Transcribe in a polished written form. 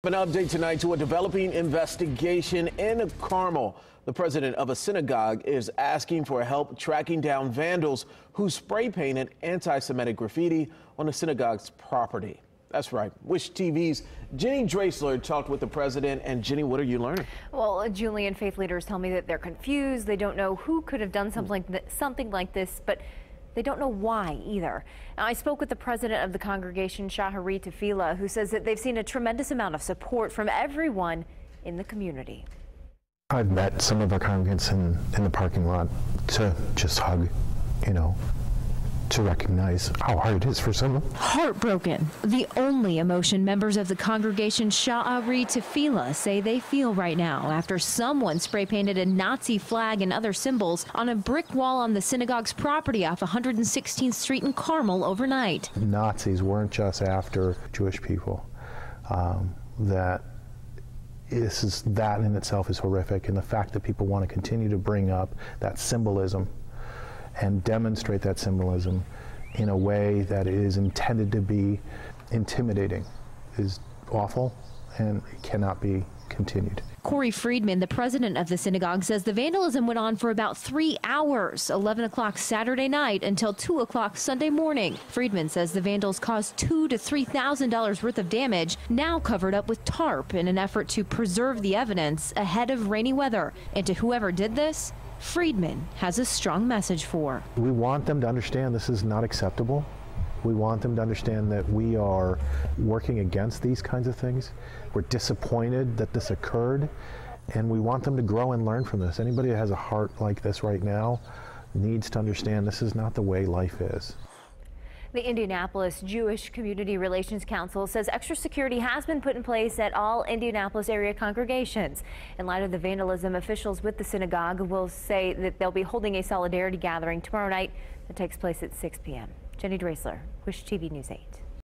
An update tonight to a developing investigation in Carmel. The president of a synagogue is asking for help tracking down vandals who spray painted anti-Semitic graffiti on the synagogue's property. That's right. Wish TV's Jenny Dreasler talked with the president. And Jenny, what are you learning? Well, Julian, faith leaders tell me that they're confused. They don't know who could have done something like this, but they don't know why either. Now, I spoke with the president of the congregation, Shahari Tefillah, who says that they've seen a tremendous amount of support from everyone in the community. I've met some of our congregants in the parking lot to just hug, to recognize how hard it is for some. Heartbroken. The only emotion members of the congregation Sha'ari Tefillah say they feel right now after someone spray painted a Nazi flag and other symbols on a brick wall on the synagogue's property off 116th Street in Carmel overnight. Nazis weren't just after Jewish people. That in itself is horrific, and the fact that people want to continue to bring up that symbolism and demonstrate that symbolism in a way that is intended to be intimidating is awful, and it cannot be continued. Corey Friedman, the president of the synagogue, says the vandalism went on for about 3 hours, 11 o'clock Saturday night until 2 o'clock Sunday morning. Friedman says the vandals caused $2,000 to $3,000 worth of damage, now covered up with tarp in an effort to preserve the evidence ahead of rainy weather. And to whoever did this, Friedman has a strong message for. We want them to understand this is not acceptable. We want them to understand that we are working against these kinds of things. We're disappointed that this occurred, and we want them to grow and learn from this. Anybody that has a heart like this right now needs to understand this is not the way life is. The Indianapolis Jewish Community Relations Council says extra security has been put in place at all Indianapolis area congregations. In light of the vandalism, officials with the synagogue will say that they'll be holding a solidarity gathering tomorrow night that takes place at 6 p.m. Jenny Dreasler, Wish TV News 8.